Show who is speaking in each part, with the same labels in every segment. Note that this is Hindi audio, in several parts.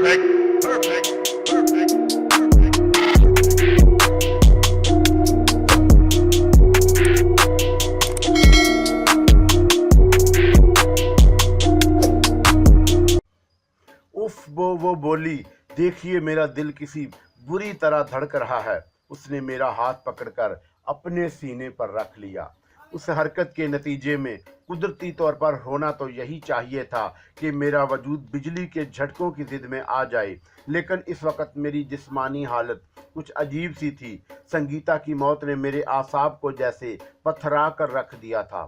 Speaker 1: perfect, perfect, perfect.
Speaker 2: उफ वो बोली, देखिए मेरा दिल किसी बुरी तरह धड़क रहा है। उसने मेरा हाथ पकड़कर अपने सीने पर रख लिया। उस हरकत के नतीजे में कुदरती तौर पर होना तो यही चाहिए था कि मेरा वजूद बिजली के झटकों की जिद में आ जाए, लेकिन इस वक्त मेरी जिस्मानी हालत कुछ अजीब सी थी। संगीता की मौत ने मेरे आसाब को जैसे पथरा कर रख दिया था।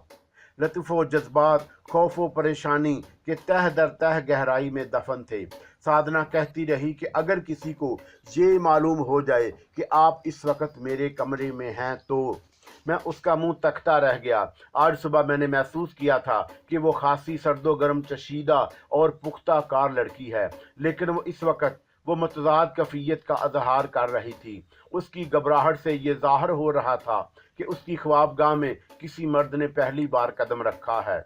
Speaker 2: लतीफ़ो जज्बात, खौफ व परेशानी के तह दर तह गहराई में दफन थे। साधना कहती रही कि अगर किसी को ये मालूम हो जाए कि आप इस वक्त मेरे कमरे में हैं तो। मैं उसका मुंह तकता रह गया। आज सुबह मैंने महसूस किया था कि वो खासी सर्दो गर्म, चशीदा और पुख्ता कार लड़की है, लेकिन वो इस वक्त वो मतजाद कफ़ियत का अजहार कर रही थी। उसकी घबराहट से ये ज़ाहिर हो रहा था कि उसकी ख्वाबगाह में किसी मर्द ने पहली बार कदम रखा है।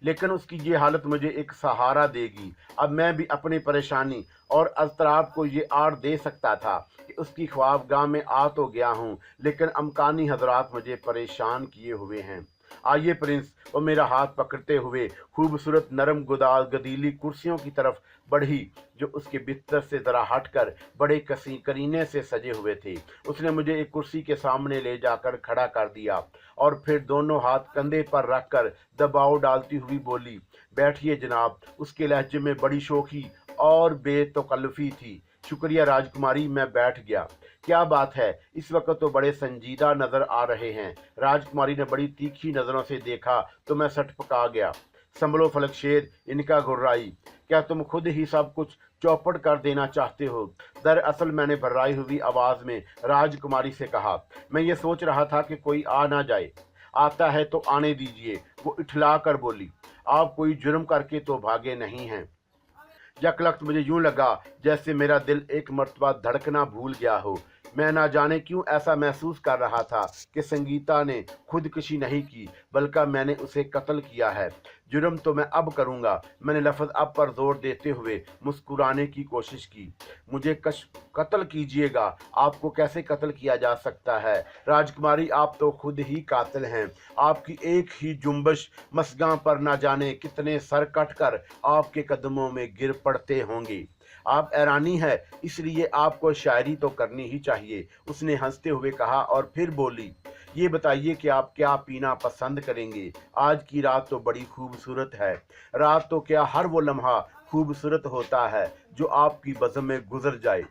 Speaker 2: लेकिन उसकी ये हालत मुझे एक सहारा देगी। अब मैं भी अपनी परेशानी और अज़तराब को ये आड़ दे सकता था कि उसकी ख्वाबगाह में आ तो गया हूँ, लेकिन अमकानी हजरात मुझे परेशान किए हुए हैं। आइए प्रिंस, वो मेरा हाथ पकड़ते हुए खूबसूरत नरम गुदाल गदीली कुर्सियों की तरफ बढ़ी जो उसके बिस्तर से ज़रा हटकर बड़े करीने से सजे हुए थे। उसने मुझे एक कुर्सी के सामने ले जाकर खड़ा कर दिया और फिर दोनों हाथ कंधे पर रखकर दबाव डालती हुई बोली, बैठिए जनाब। उसके लहजे में बड़ी शोखी और बेतकल्लुफ़ी थी। शुक्रिया राजकुमारी, मैं बैठ गया। क्या बात है, इस वक्त तो बड़े संजीदा नजर आ रहे हैं। राजकुमारी ने बड़ी तीखी नजरों से देखा तो मैं सटपका गया। संभलो फलक शेर, इनका घुर्राई, क्या तुम खुद ही सब कुछ चौपट कर देना चाहते हो? दरअसल मैंने भर्राई हुई आवाज में राजकुमारी से कहा, मैं ये सोच रहा था कि कोई आ ना जाए। आता है तो आने दीजिए, वो इठला कर बोली। आप कोई जुर्म करके तो भागे नहीं हैं। यकलख्त मुझे यूं लगा जैसे मेरा दिल एक मर्तबा धड़कना भूल गया हो। मैं ना जाने क्यों ऐसा महसूस कर रहा था कि संगीता ने खुदकुशी नहीं की, बल्कि मैंने उसे कत्ल किया है। जुर्म तो मैं अब करूंगा। मैंने लफ्ज़ अब पर जोर देते हुए मुस्कुराने की कोशिश की। मुझे कत्ल कीजिएगा। आपको कैसे कत्ल किया जा सकता है? राजकुमारी, आप तो खुद ही कातिल हैं। आपकी एक ही जुम्बश मसगां पर ना जाने कितने सर कट कर आपके कदमों में गिर पड़ते होंगे। आप ऐरानी है, इसलिए आपको शायरी तो करनी ही चाहिए, उसने हंसते हुए कहा और फिर बोली, ये बताइए कि आप क्या पीना पसंद करेंगे? आज की रात तो बड़ी खूबसूरत है। रात तो क्या, हर वो लम्हा खूबसूरत होता है जो आपकी बज़म में गुजर जाए।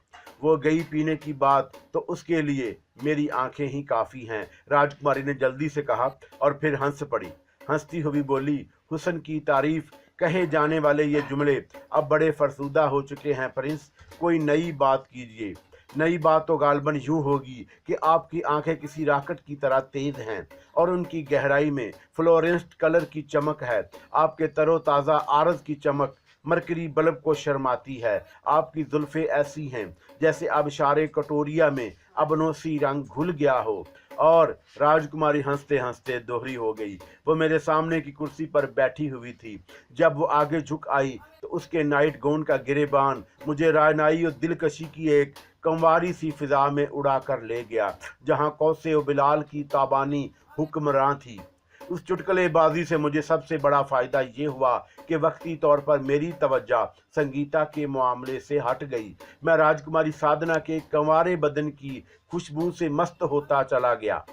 Speaker 2: वो गई पीने की बात, तो उसके लिए मेरी आंखें ही काफ़ी हैं, राजकुमारी ने जल्दी से कहा और फिर हंस पड़ी। हंसती हुई बोली, हुस्न की तारीफ कहे जाने वाले ये जुमले अब बड़े फरसूदा हो चुके हैं प्रिंस, कोई नई बात कीजिए। नई बात तो गालबन यूं होगी कि आपकी आंखें किसी रॉकेट की तरह तेज हैं और उनकी गहराई में फ्लोरेंस कलर की चमक है। आपके तरोताज़ा आरज की चमक मरकरी बल्ब को शर्माती है। आपकी जुल्फ़ें ऐसी हैं जैसे आबशारे कटोरिया में अबनोसी रंग घुल गया हो। और राजकुमारी हंसते हंसते दोहरी हो गई। वो मेरे सामने की कुर्सी पर बैठी हुई थी। जब वो आगे झुक आई तो उसके नाइट गाउन का गिरेबान मुझे रायनाई और दिलकशी की एक कंवारी सी फिजा में उड़ा कर ले गया, जहां कौसे और बिलाल की ताबानी हुक्मरान थी। उस चुटकुलेबाजी से मुझे सबसे बड़ा फ़ायदा ये हुआ कि वक्ती तौर पर मेरी तवज्जो संगीता के मामले से हट गई। मैं राजकुमारी साधना के कंवारे बदन की खुशबू से मस्त होता चला गया।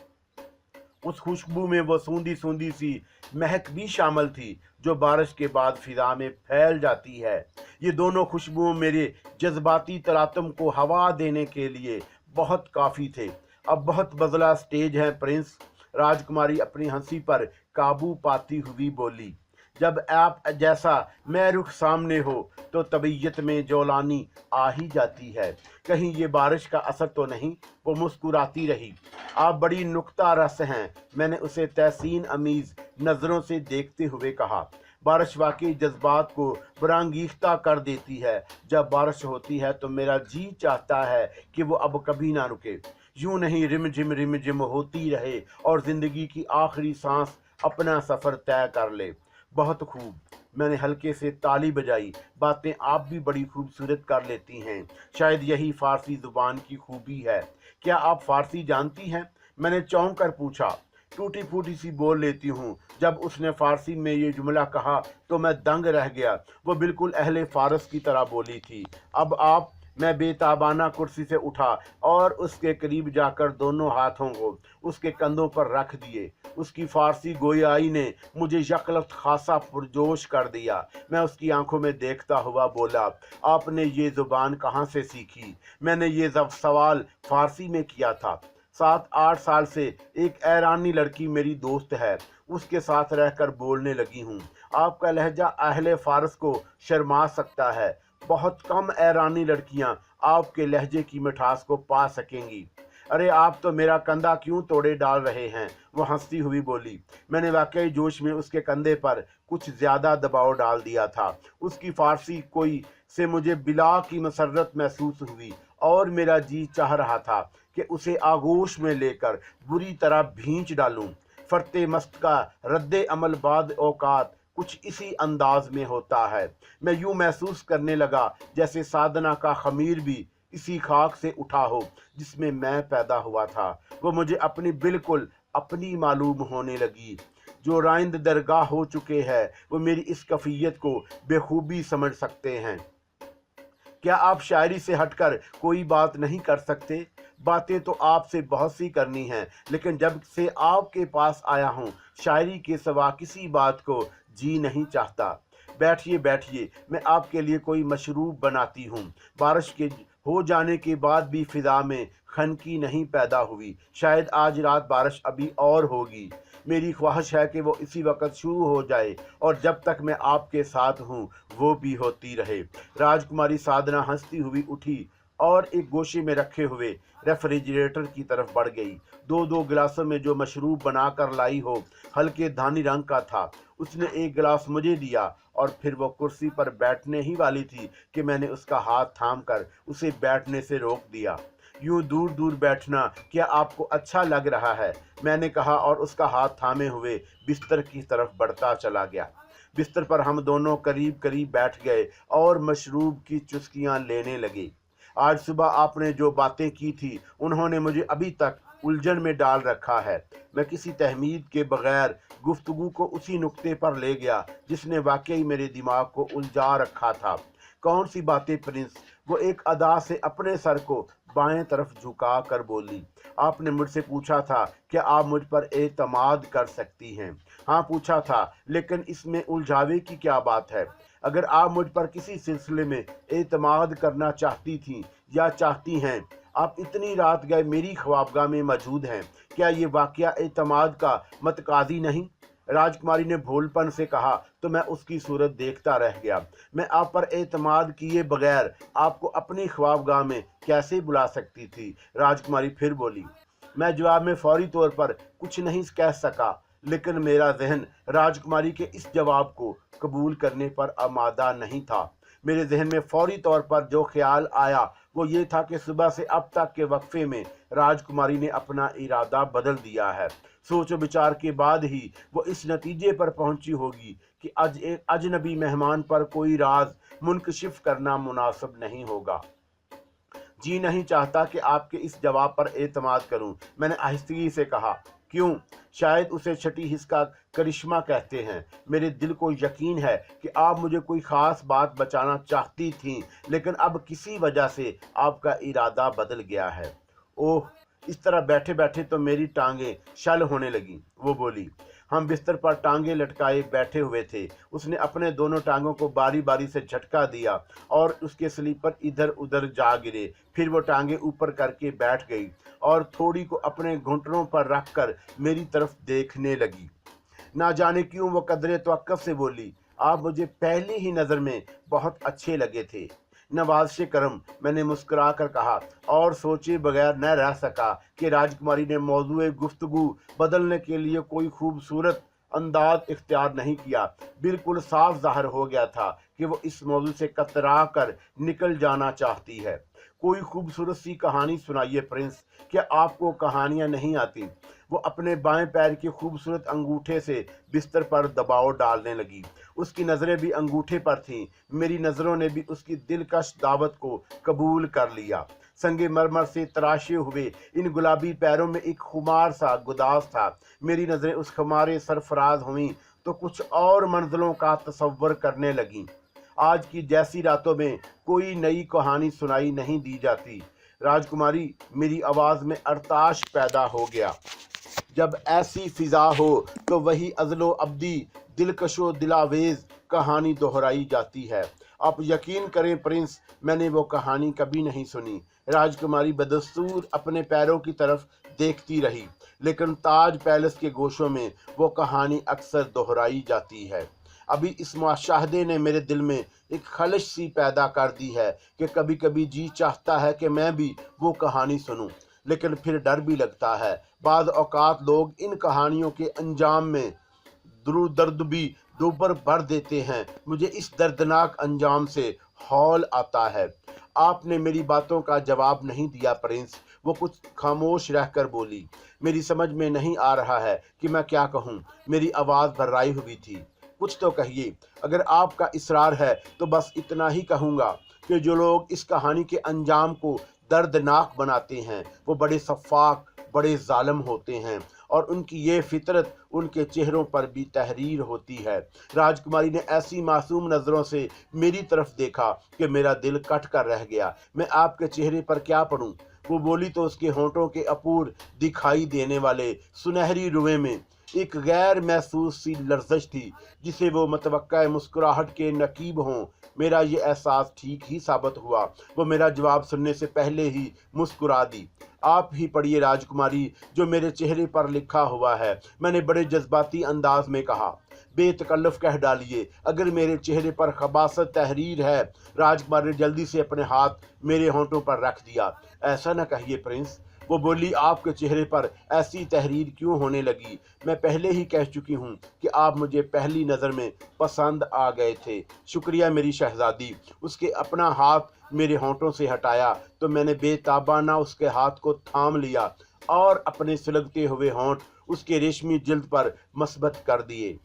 Speaker 2: उस खुशबू में वो सूंधी सूंधी सी महक भी शामिल थी जो बारिश के बाद फिजा में फैल जाती है। ये दोनों खुशबुओं मेरे जज्बाती तलातम को हवा देने के लिए बहुत काफ़ी थे। अब बहुत बदला स्टेज है प्रिंस, राजकुमारी अपनी हंसी पर काबू पाती हुई बोली। जब आप जैसा मैं रुख सामने हो तो तबीयत में जौलानी आ ही जाती है। कहीं ये बारिश का असर तो नहीं? वो मुस्कुराती रही। आप बड़ी नुक्ता रस हैं, मैंने उसे तहसीन अमीज नज़रों से देखते हुए कहा। बारिश वाकई जज्बात को बरांगीख्ता कर देती है। जब बारिश होती है तो मेरा जी चाहता है कि वो अब कभी ना रुके, यूं नहीं रिम झिम होती रहे और ज़िंदगी की आखिरी सांस अपना सफ़र तय कर ले। बहुत खूब। मैंने हल्के से ताली बजाई। बातें आप भी बड़ी खूबसूरत कर लेती हैं, शायद यही फारसी ज़ुबान की खूबी है। क्या आप फारसी जानती हैं? मैंने चौंक कर पूछा। टूटी फूटी सी बोल लेती हूँ। जब उसने फारसी में ये जुमला कहा तो मैं दंग रह गया। वो बिल्कुल अहले फारस की तरह बोली थी। अब आप। मैं बेताबाना कुर्सी से उठा और उसके करीब जाकर दोनों हाथों को उसके कंधों पर रख दिए। उसकी फारसी गोयाई ने मुझे यकलख्त खासा पुरजोश कर दिया। मैं उसकी आंखों में देखता हुआ बोला, आपने ये ज़ुबान कहाँ से सीखी? मैंने ये सवाल फारसी में किया था। 7-8 साल से एक ईरानी लड़की मेरी दोस्त है, उसके साथ रहकर बोलने लगी हूँ। आपका लहजा अहले फारस को शर्मा सकता है। बहुत कम ईरानी लड़कियाँ आपके लहजे की मिठास को पा सकेंगी। अरे आप तो मेरा कंधा क्यों तोड़े डाल रहे हैं? वो हंसती हुई बोली। मैंने वाकई जोश में उसके कंधे पर कुछ ज्यादा दबाव डाल दिया था। उसकी फारसी कोई से मुझे बिला की मसरत महसूस हुई और मेरा जी चाह रहा था कि उसे आगोश में लेकर बुरी तरह भींच डालूं। फरते मस्त का रद्दे अमल बाद औकात कुछ इसी अंदाज में होता है। मैं यूं महसूस करने लगा जैसे साधना का खमीर भी इसी खाक से उठा हो जिसमें मैं पैदा हुआ था। वो मुझे अपनी बिल्कुल अपनी मालूम होने लगी। जो राइंद दरगाह हो चुके हैं वो मेरी इस कैफियत को बेखूबी समझ सकते हैं। क्या आप शायरी से हटकर कोई बात नहीं कर सकते? बातें तो आपसे बहुत सी करनी हैं, लेकिन जब से आपके पास आया हूँ शायरी के सिवा किसी बात को जी नहीं चाहता। बैठिए बैठिए, मैं आपके लिए कोई मशरूब बनाती हूँ। बारिश के हो जाने के बाद भी फिजा में खनकी नहीं पैदा हुई। शायद आज रात बारिश अभी और होगी। मेरी ख्वाहिश है कि वो इसी वक्त शुरू हो जाए और जब तक मैं आपके साथ हूँ वो भी होती रहे। राजकुमारी साधना हंसती हुई उठी और एक गोशे में रखे हुए रेफ्रिजरेटर की तरफ बढ़ गई। दो दो गिलासों में जो मशरूब बना कर लाई हो हल्के धानी रंग का था। उसने एक गिलास मुझे दिया और फिर वो कुर्सी पर बैठने ही वाली थी कि मैंने उसका हाथ थाम कर उसे बैठने से रोक दिया। यूं दूर दूर बैठना क्या आपको अच्छा लग रहा है? मैंने कहा और उसका हाथ थामे हुए बिस्तर की तरफ बढ़ता चला गया। बिस्तर पर हम दोनों करीब करीब बैठ गए और मशरूब की चुस्कियां लेने लगे। आज सुबह आपने जो बातें की थी उन्होंने मुझे अभी तक उलझन में डाल रखा है। मैं किसी तहमीद के बगैर गुफ्तगू को उसी नुक्ते पर ले गया जिसने वाकई मेरे दिमाग को उलझा रखा था। कौन सी बातें प्रिंस? वो एक अदा से अपने सर को बाएं तरफ झुका कर बोली। आपने मुझसे पूछा था कि आप मुझ पर एतमाद कर सकती हैं। हाँ पूछा था, लेकिन इसमें उलझावे की क्या बात है? अगर आप मुझ पर किसी सिलसिले में एतमाद करना चाहती थी या चाहती हैं, आप इतनी रात गए मेरी ख्वाबगाह में मौजूद हैं। क्या ये वाकया एतमाद का मतकादी नहीं? राजकुमारी ने भोलपन से कहा तो मैं उसकी सूरत देखता रह गया। मैं आप पर एतमाद किए बगैर आपको अपनी ख्वाबगाह में कैसे बुला सकती थी? राजकुमारी फिर बोली। मैं जवाब में फौरी तौर पर कुछ नहीं कह सका, लेकिन मेरा जहन राजकुमारी के इस जवाब को कबूल करने पर आमादा नहीं था। मेरे जहन में फौरी तौर पर जो ख्याल आया वो ये था कि सुबह से अब तक के वक्फे में राजकुमारी ने अपना इरादा बदल दिया है। सोच विचार के बाद ही वो इस नतीजे पर पहुंची होगी कि एक अजनबी मेहमान पर कोई राज मुनकशिफ करना मुनासिब नहीं होगा। जी नहीं चाहता कि आपके इस जवाब पर एतमाद करूं, मैंने आहिस्तगी से कहा। क्यों? शायद उसे छठी हिस्स का करिश्मा कहते हैं। मेरे दिल को यकीन है कि आप मुझे कोई ख़ास बात बचाना चाहती थीं, लेकिन अब किसी वजह से आपका इरादा बदल गया है। ओह, इस तरह बैठे बैठे तो मेरी टांगें शल होने लगीं। वो बोली। हम बिस्तर पर टांगें लटकाए बैठे हुए थे। उसने अपने दोनों टांगों को बारी बारी से झटका दिया और उसके स्लीपर इधर उधर जा गिरे। फिर वो टांगें ऊपर करके बैठ गई और थोड़ी को अपने घुटनों पर रखकर मेरी तरफ देखने लगी। ना जाने क्यों वो कदरे तवक्कुफ से बोली, आप मुझे पहली ही नज़र में बहुत अच्छे लगे थे। नवाज़ करम, मैंने मुस्कुरा कर कहा और सोचे बगैर न रह सका कि राजकुमारी ने मौजूए गुफ्तगू बदलने के लिए कोई खूबसूरत अंदाज इख्तियार नहीं किया। बिल्कुल साफ ज़ाहिर हो गया था कि वो इस मौजू से कतरा कर निकल जाना चाहती है। कोई खूबसूरत सी कहानी सुनाइए प्रिंस। क्या आपको कहानियाँ नहीं आती? वो अपने बाएं पैर के खूबसूरत अंगूठे से बिस्तर पर दबाव डालने लगी। उसकी नज़रें भी अंगूठे पर थीं। मेरी नज़रों ने भी उसकी दिलकश दावत को कबूल कर लिया। संगे मरमर से तराशे हुए इन गुलाबी पैरों में एक खुमार सा गुदास था। मेरी नज़रें उस खुमारे सरफराज हुईं तो कुछ और मंजिलों का तसव्वुर करने लगीं। आज की जैसी रातों में कोई नई कहानी सुनाई नहीं दी जाती। राजकुमारी, मेरी आवाज़ में अरताश पैदा हो गया। जब ऐसी फिजा हो तो वही अज़लो अब्दी दिलकशो दिलावेज कहानी दोहराई जाती है। आप यकीन करें प्रिंस, मैंने वो कहानी कभी नहीं सुनी। राजकुमारी बदस्तूर अपने पैरों की तरफ देखती रही, लेकिन ताज पैलेस के गोशों में वो कहानी अक्सर दोहराई जाती है। अभी इस मुशाहदे ने मेरे दिल में एक खलिश सी पैदा कर दी है कि कभी कभी जी चाहता है कि मैं भी वो कहानी सुनूं, लेकिन फिर डर भी लगता है। बाद औकात लोग इन कहानियों के अंजाम में दर्द भी दोबर भर देते हैं। मुझे इस दर्दनाक अंजाम से हौल आता है। आपने मेरी बातों का जवाब नहीं दिया प्रिंस। वो कुछ खामोश रहकर बोली। मेरी समझ में नहीं आ रहा है कि मैं क्या कहूँ। मेरी आवाज़ भर्राई हुई थी। कुछ तो कहिए। अगर आपका इसरार है तो बस इतना ही कहूँगा कि जो लोग इस कहानी के अंजाम को दर्दनाक बनाते हैं वो बड़े सफाक, बड़े जालिम होते हैं, और उनकी ये फितरत उनके चेहरों पर भी तहरीर होती है। राजकुमारी ने ऐसी मासूम नज़रों से मेरी तरफ देखा कि मेरा दिल कट कर रह गया। मैं आपके चेहरे पर क्या पढ़ूं? वो बोली तो उसके होंठों के अपूर दिखाई देने वाले सुनहरी रुए में एक गैर महसूस सी लर्ज़श थी, जिसे वो मतवक्का मुस्कुराहट के नकीब हों। मेरा ये एहसास ठीक ही साबित हुआ। वो मेरा जवाब सुनने से पहले ही मुस्कुरा दी। आप ही पढ़िए राजकुमारी जो मेरे चेहरे पर लिखा हुआ है, मैंने बड़े जज्बाती अंदाज में कहा। बेतकल्लुफ़ कह डालिए अगर मेरे चेहरे पर खबासत तहरीर है। राजकुमार ने जल्दी से अपने हाथ मेरे होंठों पर रख दिया। ऐसा न कहिए प्रिंस, वो बोली, आपके चेहरे पर ऐसी तहरीर क्यों होने लगी? मैं पहले ही कह चुकी हूँ कि आप मुझे पहली नज़र में पसंद आ गए थे। शुक्रिया मेरी शहजादी। उसके अपना हाथ मेरे होंठों से हटाया तो मैंने बेताबाना उसके हाथ को थाम लिया और अपने सुलगते हुए होंठ उसके रेशमी जिल्द पर मसबत कर दिए।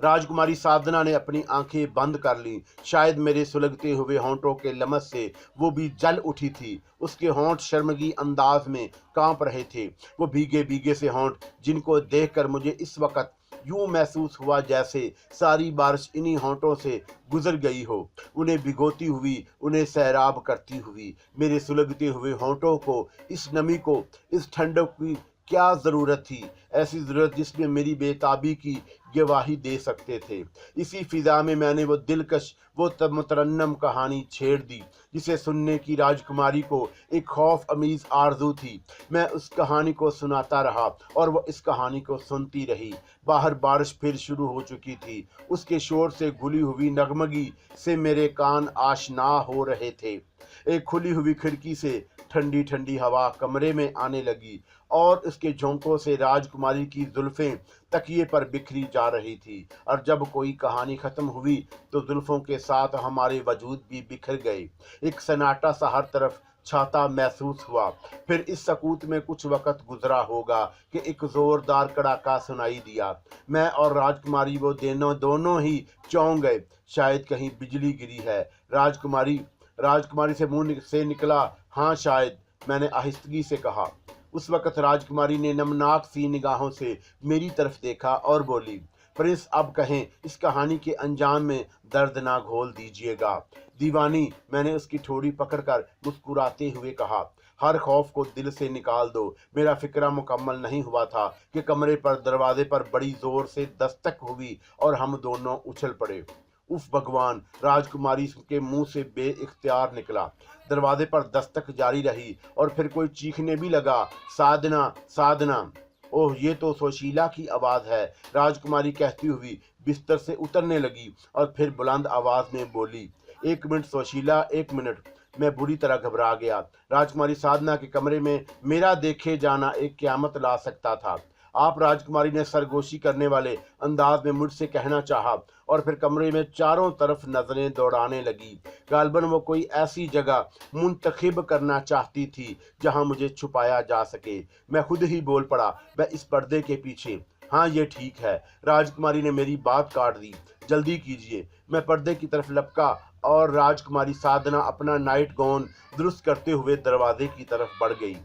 Speaker 2: राजकुमारी साधना ने अपनी आंखें बंद कर लीं। शायद मेरे सुलगते हुए होंठों के लमस से वो भी जल उठी थी। उसके होंठ शर्मगी अंदाज में कांप रहे थे। वो भीगे भीगे से होंठ जिनको देखकर मुझे इस वक्त यूं महसूस हुआ जैसे सारी बारिश इन्हीं होंठों से गुजर गई हो, उन्हें भिगोती हुई, उन्हें सैराब करती हुई। मेरे सुलगते हुए होंठों को, इस नमी को, इस ठंडक की क्या ज़रूरत थी? ऐसी ज़रूरत जिसमें मेरी बेताबी की गवाही दे सकते थे। इसी फिजा में मैंने वो दिलकश, वो मुतरन्नम कहानी छेड़ दी जिसे सुनने की राजकुमारी को एक खौफ अमीज़ आरजू थी। मैं उस कहानी को सुनाता रहा और वो इस कहानी को सुनती रही। बाहर बारिश फिर शुरू हो चुकी थी। उसके शोर से घुली हुई नगमगी से मेरे कान आशना हो रहे थे। एक खुली हुई खिड़की से ठंडी ठंडी हवा कमरे में आने लगी और उसके झोंकों से राजकुमारी की जुल्फ़ें तकिए पर बिखरी जा रही थी। और जब कोई कहानी ख़त्म हुई तो जुल्फ़ों के साथ हमारे वजूद भी बिखर गए। एक सन्नाटा सा हर तरफ छाता महसूस हुआ। फिर इस सकूत में कुछ वक़्त गुजरा होगा कि एक ज़ोरदार कड़ाका सुनाई दिया। मैं और राजकुमारी वो दोनों ही चौंक गए। शायद कहीं बिजली गिरी है। राजकुमारी से मुंह से निकला, हाँ शायद। मैंने आहिस्तगी से कहा। उस वक़्त राजकुमारी ने नमनाक सी निगाहों से मेरी तरफ देखा और बोली, प्रिंस अब कहें, इस कहानी के अंजाम में दर्द ना घोल दीजिएगा। दीवानी, मैंने उसकी ठोड़ी पकड़कर मुस्कुराते हुए कहा, हर खौफ को दिल से निकाल दो। मेरा फिक्रा मुकम्मल नहीं हुआ था कि कमरे पर दरवाजे पर बड़ी जोर से दस्तक हुई और हम दोनों उछल पड़े। उफ भगवान! राजकुमारी के मुंह से बेइख्तियार निकला। दरवाजे पर दस्तक जारी रही और फिर कोई चीखने भी लगा, साधना, साधना। ओह, ये तो सुशीला की आवाज़ है। राजकुमारी कहती हुई बिस्तर से उतरने लगी और फिर बुलंद आवाज़ में बोली, एक मिनट सुशीला, एक मिनट। मैं बुरी तरह घबरा गया। राजकुमारी साधना के कमरे में मेरा देखे जाना एक क़यामत ला सकता था। आप, राजकुमारी ने सरगोशी करने वाले अंदाज में मुझसे कहना चाहा और फिर कमरे में चारों तरफ नजरें दौड़ाने लगी। गालबन वो कोई ऐसी जगह मुंतखब करना चाहती थी जहां मुझे छुपाया जा सके। मैं खुद ही बोल पड़ा, मैं इस पर्दे के पीछे। हाँ, ये ठीक है। राजकुमारी ने मेरी बात काट दी। जल्दी कीजिए। मैं पर्दे की तरफ लपका और राजकुमारी साधना अपना नाइट गाउन दुरुस्त करते हुए दरवाजे की तरफ बढ़ गई।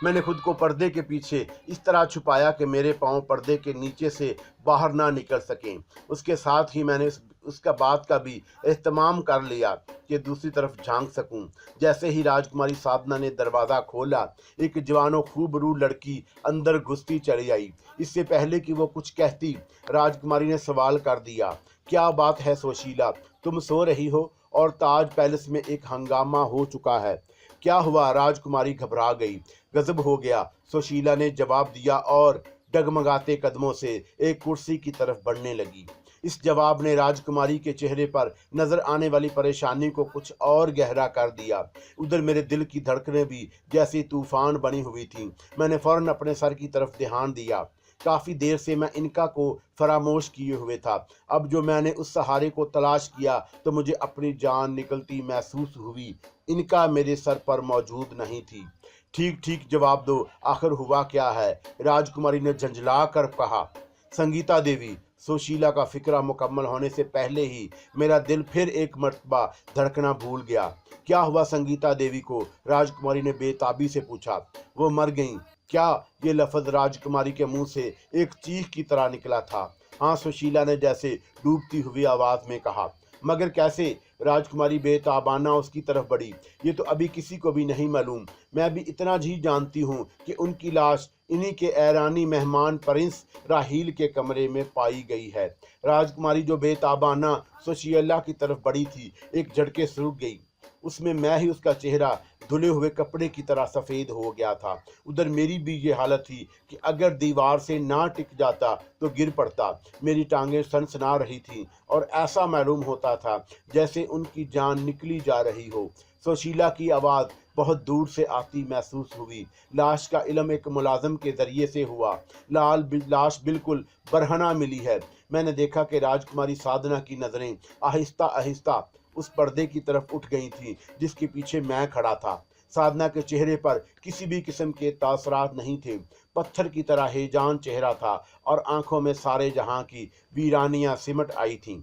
Speaker 2: मैंने खुद को पर्दे के पीछे इस तरह छुपाया कि मेरे पांव पर्दे के नीचे से बाहर ना निकल सकें। उसके साथ ही मैंने उसका बात का भी एहतमाम कर लिया कि दूसरी तरफ झांक सकूं। जैसे ही राजकुमारी साधना ने दरवाज़ा खोला, एक जवानो खूबरू लड़की अंदर घुसती चली आई। इससे पहले कि वो कुछ कहती, राजकुमारी ने सवाल कर दिया, क्या बात है सुशीला, तुम सो रही हो और ताज पैलेस में एक हंगामा हो चुका है। क्या हुआ? राजकुमारी घबरा गई। गजब हो गया, सुशीला ने जवाब दिया और डगमगाते कदमों से एक कुर्सी की तरफ बढ़ने लगी। इस जवाब ने राजकुमारी के चेहरे पर नजर आने वाली परेशानी को कुछ और गहरा कर दिया। उधर मेरे दिल की धड़कनें भी जैसे तूफान बनी हुई थीं। मैंने फौरन अपने सर की तरफ ध्यान दिया। काफ़ी देर से मैं इनका को फरामोश किए हुए था। अब जो मैंने उस सहारे को तलाश किया तो मुझे अपनी जान निकलती महसूस हुई। इनका मेरे सर पर मौजूद नहीं थी। ठीक ठीक जवाब दो, आखिर हुआ क्या है? राजकुमारी ने झंझला कर कहा। संगीता देवी। सुशीला का फिक्रा मुकम्मल होने से पहले ही मेरा दिल फिर एक मर्तबा धड़कना भूल गया। क्या हुआ संगीता देवी को? राजकुमारी ने बेताबी से पूछा। वो मर गईं। क्या? ये लफ्ज़ राजकुमारी के मुंह से एक चीख की तरह निकला था। हाँ, सुशीला ने जैसे डूबती हुई आवाज़ में कहा। मगर कैसे? राजकुमारी बेताबाना उसकी तरफ बढ़ी। ये तो अभी किसी को भी नहीं मालूम। मैं भी इतना ही जानती हूँ कि उनकी लाश इन्हीं के ऐरानी मेहमान प्रिंस राहील के कमरे में पाई गई है। राजकुमारी जो बेताबाना सुशीला की तरफ बढ़ी थी, एक झटके से रुक गई। उसमें मैं ही उसका चेहरा धुले हुए कपड़े की तरह सफ़ेद हो गया था। उधर मेरी भी ये हालत थी कि अगर दीवार से ना टिक जाता तो गिर पड़ता। मेरी टांगें सनसना रही थीं और ऐसा मालूम होता था जैसे उनकी जान निकली जा रही हो। सुशीला की आवाज़ बहुत दूर से आती महसूस हुई। लाश का इल्म एक मुलाजिम के ज़रिए से हुआ। लाश बिल्कुल बरहना मिली है। मैंने देखा कि राजकुमारी साधना की नज़रें आहिस्ता आहिस्ता उस पर्दे की तरफ उठ गई थी जिसके पीछे मैं खड़ा था। साधना के चेहरे पर किसी भी किस्म के तासरात नहीं थे। पत्थर की तरह हेजान चेहरा था और आंखों में सारे जहां की वीरानियां सिमट आई थीं।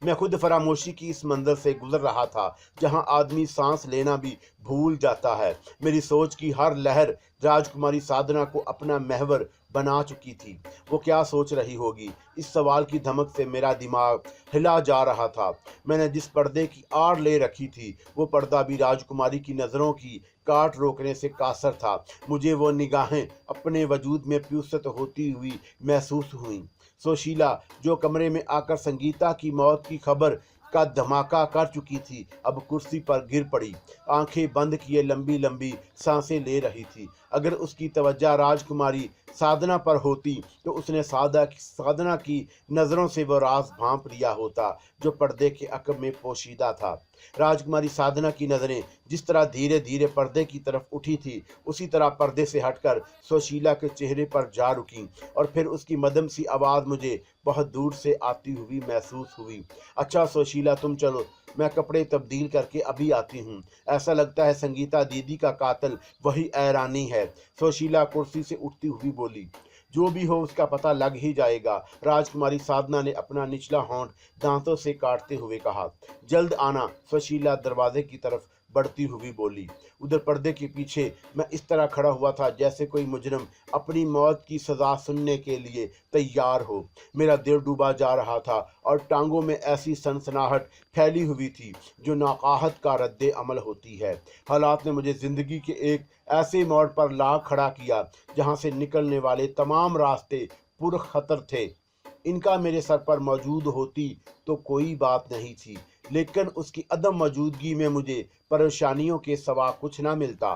Speaker 2: मैं खुद फरामोशी की इस मंजर से गुजर रहा था जहां आदमी सांस लेना भी भूल जाता है। मेरी सोच की हर लहर राजकुमारी साधना को अपना महवर बना चुकी थी। वो क्या सोच रही होगी? इस सवाल की धमक से मेरा दिमाग हिला जा रहा था। मैंने जिस पर्दे की आड़ ले रखी थी वो पर्दा भी राजकुमारी की नज़रों की काट रोकने से कासर था। मुझे वो निगाहें अपने वजूद में प्युसत होती हुई महसूस हुई। सुशीला जो कमरे में आकर संगीता की मौत की खबर का धमाका कर चुकी थी, अब कुर्सी पर गिर पड़ी। आंखें बंद किए लंबी लंबी सांसें ले रही थी। अगर उसकी तवज्जो राजकुमारी साधना पर होती तो उसने साधना की नज़रों से वो राज भांप लिया होता जो पर्दे के अकब में पोशीदा था। राजकुमारी साधना की नज़रें जिस तरह धीरे धीरे पर्दे की तरफ उठी थी, उसी तरह पर्दे से हटकर सुशीला के चेहरे पर जा रुकी और फिर उसकी मदम सी आवाज़ मुझे बहुत दूर से आती हुई महसूस हुई। अच्छा सुशीला, तुम चलो, मैं कपड़े तब्दील करके अभी आती हूँ। ऐसा लगता है संगीता दीदी का कातिल वही ऐरानी है। सुशीला कुर्सी से उठती हुई बोली। जो भी हो उसका पता लग ही जाएगा। राजकुमारी साधना ने अपना निचला होंठ दांतों से काटते हुए कहा। जल्द आना, सुशीला दरवाजे की तरफ बढ़ती हुई बोली। उधर पर्दे के पीछे मैं इस तरह खड़ा हुआ था जैसे कोई मुजरिम अपनी मौत की सज़ा सुनने के लिए तैयार हो। मेरा दिल डूबा जा रहा था और टांगों में ऐसी सनसनाहट फैली हुई थी जो नाकाहत का रद्द अमल होती है। हालात ने मुझे ज़िंदगी के एक ऐसे मोड़ पर ला खड़ा किया जहाँ से निकलने वाले तमाम रास्ते पुरखतर थे। इनका मेरे सर पर मौजूद होती तो कोई बात नहीं थी, लेकिन उसकी अदम मौजूदगी में मुझे परेशानियों के सिवा कुछ ना मिलता।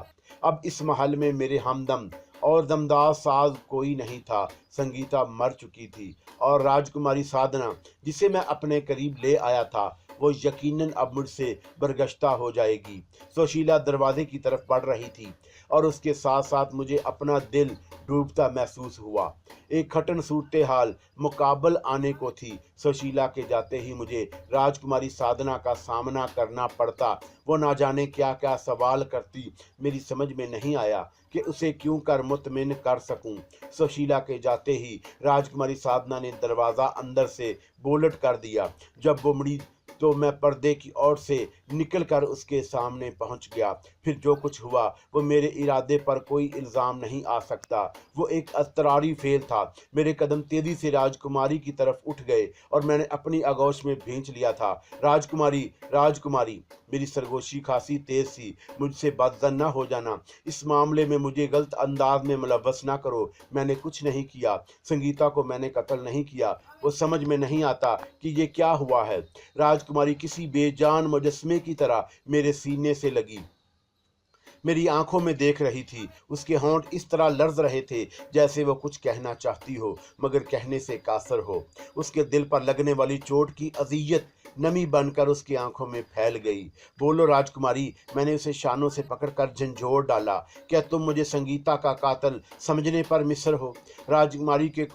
Speaker 2: अब इस महल में मेरे हमदम और दमदार साज कोई नहीं था। संगीता मर चुकी थी और राजकुमारी साधना जिसे मैं अपने करीब ले आया था वो यकीनन अब मुझसे बरगश्ता हो जाएगी। सुशीला दरवाजे की तरफ बढ़ रही थी और उसके साथ साथ मुझे अपना दिल डूबता महसूस हुआ। एक खटन सूरत हाल मुकाबल आने को थी। सुशीला के जाते ही मुझे राजकुमारी साधना का सामना करना पड़ता। वो ना जाने क्या क्या सवाल करती। मेरी समझ में नहीं आया कि उसे क्यों कर मुतमिन कर सकूं। सुशीला के जाते ही राजकुमारी साधना ने दरवाज़ा अंदर से बोलट कर दिया। जब वो मुड़ी तो मैं पर्दे की ओर से निकलकर उसके सामने पहुंच गया। फिर जो कुछ हुआ वो मेरे इरादे पर कोई इल्ज़ाम नहीं आ सकता। वो एक अतरारी फेल था। मेरे कदम तेजी से राजकुमारी की तरफ उठ गए और मैंने अपनी आगोश में भींच लिया था। राजकुमारी, राजकुमारी। मेरी सरगोशी खासी तेज सी। मुझसे बदजन न हो जाना। इस मामले में मुझे गलत अंदाज में मुलव्वस ना करो। मैंने कुछ नहीं किया। संगीता को मैंने कत्ल नहीं किया। वो समझ में नहीं आता कि ये क्या हुआ है। राजकुमारी किसी बेजान मुजस्मे की तरह मेरे सीने से लगी, मेरी आंखों में देख रही थी। उसके होंठ इस तरह लर्ज रहे थे जैसे वो कुछ कहना चाहती हो मगर कहने से कासर हो। उसके दिल पर लगने वाली चोट की अजियत नमी बनकर उसकी आंखों में फैल गई। बोलो राजकुमारी। मैंने उसे शानों से पकड़कर झंझोर डाला। क्या तुम मुझे संगीता का कातिल समझने पर मिस्र हो? राजकुमारी के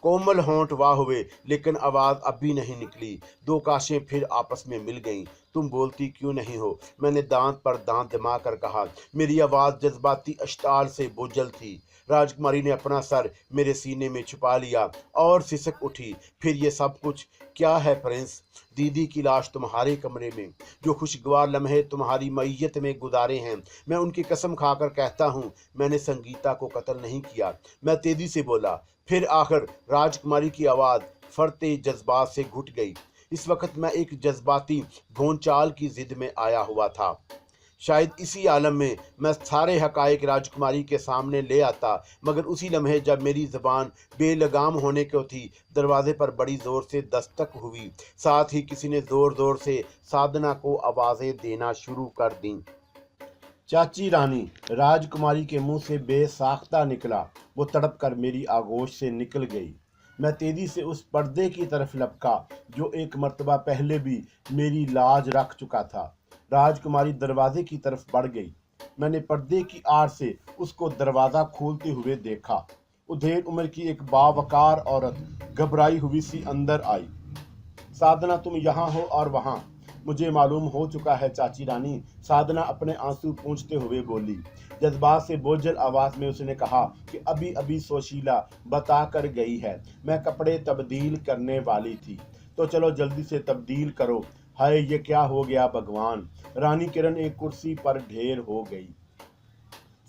Speaker 2: कोमल होंठ वाह हुए लेकिन आवाज अब भी नहीं निकली। दो काशें फिर आपस में मिल गईं। तुम बोलती क्यों नहीं हो? मैंने दांत पर दांत जमा कर कहा। मेरी आवाज जज्बाती अश्ताल से बोझल थी। राजकुमारी ने अपना सर मेरे सीने में छुपा लिया और सिसक उठी। फिर ये सब कुछ क्या है प्रिंस? दीदी की लाश तुम्हारे कमरे में, जो खुशगवार लम्हे तुम्हारी मैयत में गुजारे हैं, मैं उनकी कसम खाकर कहता हूँ मैंने संगीता को कत्ल नहीं किया। मैं तेजी से बोला। फिर आखिर राजकुमारी की आवाज़ फरते जज्बात से घुट गई। इस वक्त मैं एक जज्बाती भोंचाल की जिद में आया हुआ था। शायद इसी आलम में मैं सारे हकायक राजकुमारी के सामने ले आता, मगर उसी लम्हे जब मेरी ज़बान बेलगाम होने को थी, दरवाजे पर बड़ी ज़ोर से दस्तक हुई। साथ ही किसी ने ज़ोर ज़ोर से साधना को आवाज़ें देना शुरू कर दी। चाची रानी। राजकुमारी के मुंह से बेसाख्ता निकला। वो तड़प कर मेरी आगोश से निकल गई। मैं तेजी से उस पर्दे की तरफ लपका जो एक मर्तबा पहले भी मेरी लाज रख चुका था। राजकुमारी दरवाजे की तरफ बढ़ गई। मैंने पर्दे की आड़ से उसको दरवाज़ा खोलते हुए देखा। उधेड़ उम्र की एक बावकार औरत घबराई हुई सी अंदर आई। साधना, तुम यहाँ हो और वहाँ। मुझे मालूम हो चुका है चाची रानी, साधना अपने आंसू पोंछते हुए बोली। जज्बात से बोझल आवाज में उसने कहा कि अभी अभी सुशीला बता कर गई है, मैं कपड़े तब्दील करने वाली थी। तो चलो जल्दी से तब्दील करो। हाय, ये क्या हो गया भगवान। रानी किरण एक कुर्सी पर ढेर हो गई।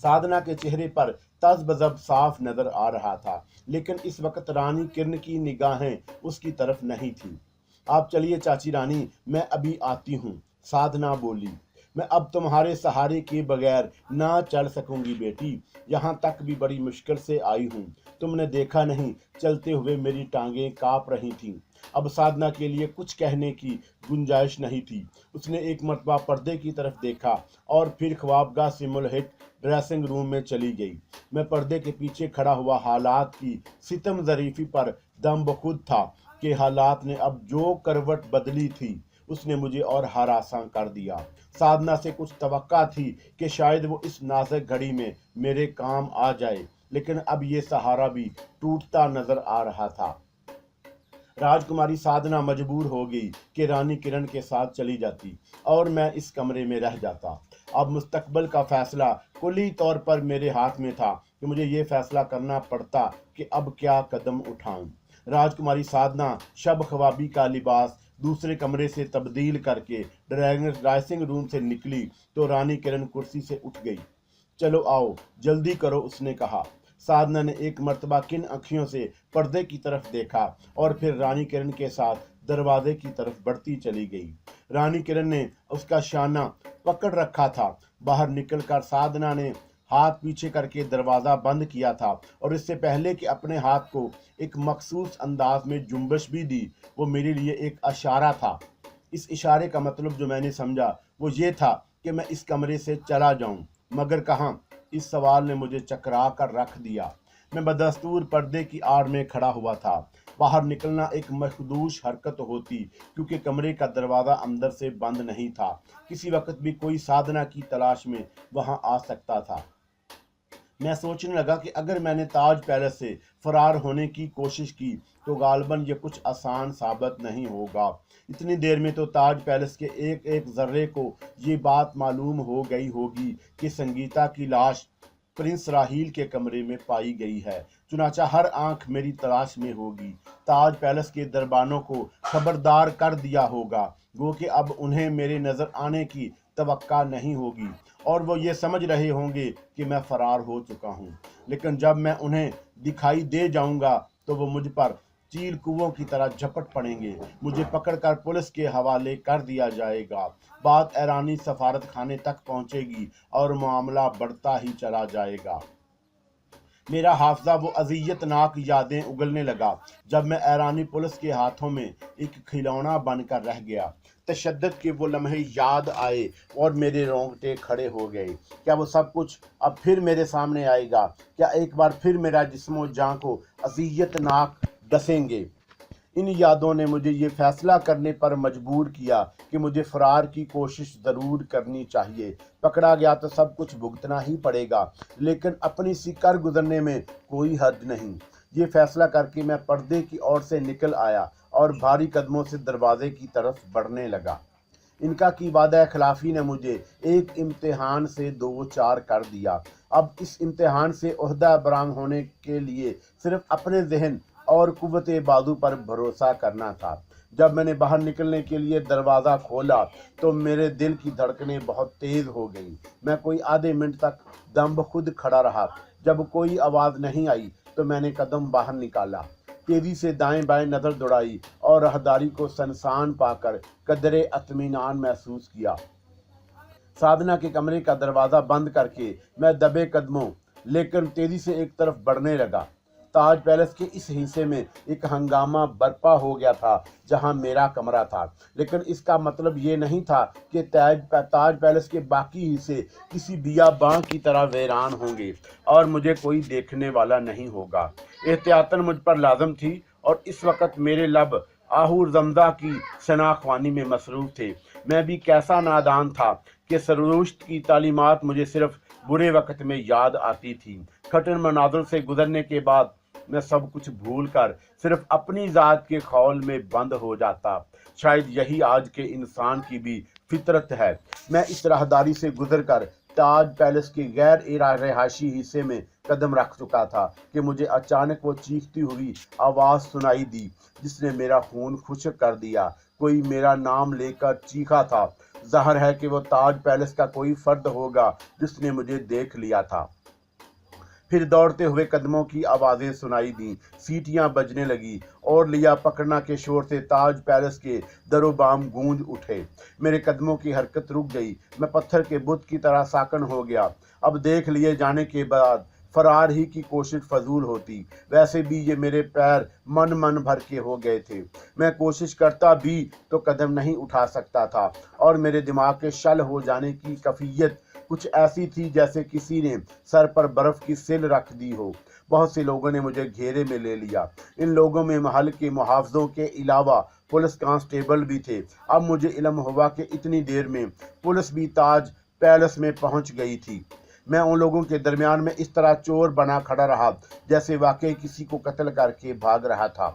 Speaker 2: साधना के चेहरे पर तज़बज़ब साफ नजर आ रहा था, लेकिन इस वक्त रानी किरण की निगाहें उसकी तरफ नहीं थी। आप चलिए चाची रानी, मैं अभी आती हूँ, साधना बोली। मैं अब तुम्हारे सहारे के बगैर ना चल सकूंगी बेटी। यहाँ तक भी बड़ी मुश्किल से आई हूँ। तुमने देखा नहीं, चलते हुए मेरी टांगें कांप रही थीं। अब साधना के लिए कुछ कहने की गुंजाइश नहीं थी। उसने एक मर्तबा पर्दे की तरफ देखा और फिर ख्वाबगाह से मुलहित ड्रेसिंग रूम में चली गई। मैं पर्दे के पीछे खड़ा हुआ हालात की सितम ज़रीफी पर दम बखुद था कि हालात ने अब जो करवट बदली थी उसने मुझे और हरासां कर दिया। साधना से कुछ तवक्का थी कि शायद वो इस नाजुक घड़ी में मेरे काम आ जाए, लेकिन अब ये सहारा भी टूटता नजर आ रहा था। राजकुमारी साधना मजबूर हो गई कि रानी किरण के साथ चली जाती और मैं इस कमरे में रह जाता। अब मुस्तकबिल का फैसला कुली तौर पर मेरे हाथ में था कि मुझे ये फैसला करना पड़ता कि अब क्या कदम उठाऊं। राजकुमारी साधना शब ख्वाबी का लिबास दूसरे कमरे से तब्दील करके ड्रेसिंग रूम से निकली तो रानी किरण कुर्सी से उठ गई। चलो आओ, जल्दी करो, उसने कहा। साधना ने एक मर्तबा किन अखियों से पर्दे की तरफ देखा और फिर रानी किरण के साथ दरवाजे की तरफ बढ़ती चली गई। रानी किरण ने उसका शाना पकड़ रखा था। बाहर निकलकर साधना ने हाथ पीछे करके दरवाज़ा बंद किया था और इससे पहले कि अपने हाथ को एक मखसूस अंदाज में जुम्बश भी दी, वो मेरे लिए एक इशारा था। इस इशारे का मतलब जो मैंने समझा वो ये था कि मैं इस कमरे से चला जाऊं, मगर कहाँ? इस सवाल ने मुझे चकरा कर रख दिया। मैं बदस्तूर पर्दे की आड़ में खड़ा हुआ था। बाहर निकलना एक मखदूश हरकत होती क्योंकि कमरे का दरवाज़ा अंदर से बंद नहीं था। किसी वक्त भी कोई साधना की तलाश में वहां आ सकता था। मैं सोचने लगा कि अगर मैंने ताज पैलेस से फरार होने की कोशिश की तो गालबन ये कुछ आसान साबित नहीं होगा। इतनी देर में तो ताज पैलेस के एक एक जर्रे को ये बात मालूम हो गई होगी कि संगीता की लाश प्रिंस राहील के कमरे में पाई गई है। चुनाचा हर आंख मेरी तलाश में होगी। ताज पैलेस के दरबानों को खबरदार कर दिया होगा वो कि अब उन्हें मेरे नजर आने की तवक्का नहीं होगी और वो ये समझ रहे होंगे कि मैं फरार हो चुका हूँ। लेकिन जब मैं उन्हें दिखाई दे जाऊंगा तो वो मुझ पर चील कुओं की तरह झपट पड़ेंगे। मुझे पकड़कर पुलिस के हवाले कर दिया जाएगा। बात ईरानी सफारत खाने तक पहुंचेगी और मामला बढ़ता ही चला जाएगा। मेरा हाफजा वो अजियतनाक यादें उगलने लगा जब मैं ईरानी पुलिस के हाथों में एक खिलौना बनकर रह गया। तशद्दुद के वो लम्हे याद आए और मेरे रोंगटे खड़े हो गए। क्या वो सब कुछ अब फिर मेरे सामने आएगा? क्या एक बार फिर मेरा जिस्मो जां को अजियतनाक डसेंगे? इन यादों ने मुझे ये फैसला करने पर मजबूर किया कि मुझे फरार की कोशिश ज़रूर करनी चाहिए। पकड़ा गया तो सब कुछ भुगतना ही पड़ेगा, लेकिन अपनी सी कर गुजरने में कोई हद नहीं। ये फैसला करके मैं पर्दे की ओर से निकल आया और भारी कदमों से दरवाजे की तरफ बढ़ने लगा। इनका की वादा खिलाफी ने मुझे एक इम्तिहान से दो चार कर दिया। अब इस इम्तिहान से ओहदा बरांग होने के लिए सिर्फ अपने जहन और कुव्वत बाजू पर भरोसा करना था। जब मैंने बाहर निकलने के लिए दरवाज़ा खोला तो मेरे दिल की धड़कनें बहुत तेज़ हो गईं। मैं कोई आधे मिनट तक दम खुद खड़ा रहा। जब कोई आवाज़ नहीं आई तो मैंने कदम बाहर निकाला, तेज़ी से दाएं बाएं नज़र दौड़ाई और राहदारी को सनसान पाकर कदरे इत्मीनान महसूस किया। साधना के कमरे का दरवाज़ा बंद करके मैं दबे कदमों लेकर तेज़ी से एक तरफ बढ़ने लगा। ताज पैलेस के इस हिस्से में एक हंगामा बर्पा हो गया था जहां मेरा कमरा था, लेकिन इसका मतलब ये नहीं था कि ताज पैलेस के बाकी हिस्से किसी बियाबान की तरह वीरान होंगे और मुझे कोई देखने वाला नहीं होगा। एहतियातन मुझ पर लाजम थी और इस वक्त मेरे लब आहूर जमजा की शनाख्वानी में मसरूफ थे। मैं भी कैसा नादान था कि सरुश्त की तालीमात मुझे सिर्फ बुरे वक्त में याद आती थी। कठिन मनाज़र से गुजरने के बाद मैं सब कुछ भूल कर सिर्फ अपनी ज़ात के खौल में बंद हो जाता। शायद यही आज के इंसान की भी फितरत है। मैं इस राहदारी से गुजर कर ताज पैलेस के गैर रिहायशी हिस्से में कदम रख चुका था कि मुझे अचानक वो चीखती हुई आवाज़ सुनाई दी जिसने मेरा खून खुश्क कर दिया। कोई मेरा नाम लेकर चीखा था। ज़ाहिर है कि वो ताज पैलेस का कोई फर्द होगा जिसने मुझे देख लिया था। फिर दौड़ते हुए कदमों की आवाज़ें सुनाई दी, सीटियां बजने लगी और लिया पकड़ना के शोर से ताज पैलेस के दरोबाम गूंज उठे। मेरे कदमों की हरकत रुक गई। मैं पत्थर के बुत की तरह साकन हो गया। अब देख लिए जाने के बाद फरार ही की कोशिश फजूल होती। वैसे भी ये मेरे पैर मन भर के हो गए थे। मैं कोशिश करता भी तो कदम नहीं उठा सकता था और मेरे दिमाग के शल हो जाने की कैफियत कुछ ऐसी थी जैसे किसी ने सर पर बर्फ की सिल रख दी हो। बहुत से लोगों ने मुझे घेरे में ले लिया। इन लोगों में महल के मुहाफ़िज़ों के अलावा पुलिस कांस्टेबल भी थे। अब मुझे इल्म हुआ कि इतनी देर में पुलिस भी ताज पैलेस में पहुंच गई थी। मैं उन लोगों के दरमियान में इस तरह चोर बना खड़ा रहा जैसे वाकई किसी को कत्ल करके भाग रहा था।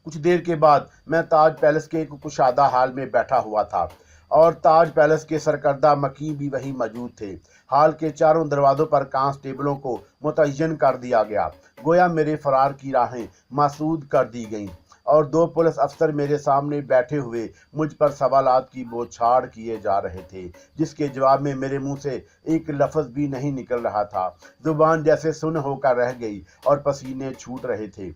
Speaker 2: कुछ देर के बाद मैं ताज पैलेस के एक कुशादा हाल में बैठा हुआ था और ताज पैलेस के सरकर्दा मकी भी वहीं मौजूद थे। हाल के चारों दरवाज़ों पर कांस्टेबलों को मुतय्यन कर दिया गया, गोया मेरे फरार की राहें मासूद कर दी गईं और दो पुलिस अफसर मेरे सामने बैठे हुए मुझ पर सवालात की बौछार किए जा रहे थे, जिसके जवाब में मेरे मुंह से एक लफ्ज़ भी नहीं निकल रहा था। जुबान जैसे सुन्न होकर रह गई और पसीने छूट रहे थे।